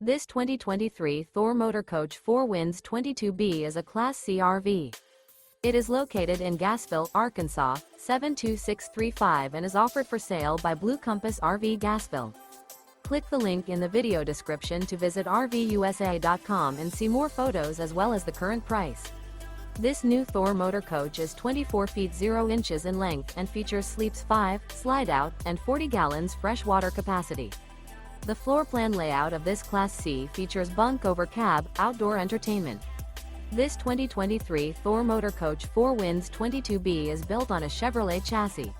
This 2023 Thor Motor Coach 4 Winds 22B is a Class C RV. It is located in Gassville, Arkansas, 72635 and is offered for sale by Blue Compass RV Gassville. Click the link in the video description to visit RVUSA.com and see more photos as well as the current price. This new Thor Motor Coach is 24 feet 0 inches in length and features sleeps 5, slide-out, and 40 gallons fresh water capacity. The floor plan layout of this Class C features Bunk Over Cab, outdoor entertainment. This 2023 Thor Motor Coach 4 Winds 22B is built on a Chevrolet chassis.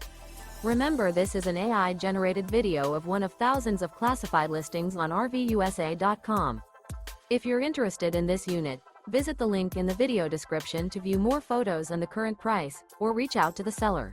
Remember, this is an AI-generated video of one of thousands of classified listings on RVUSA.com. If you're interested in this unit, visit the link in the video description to view more photos and the current price, or reach out to the seller.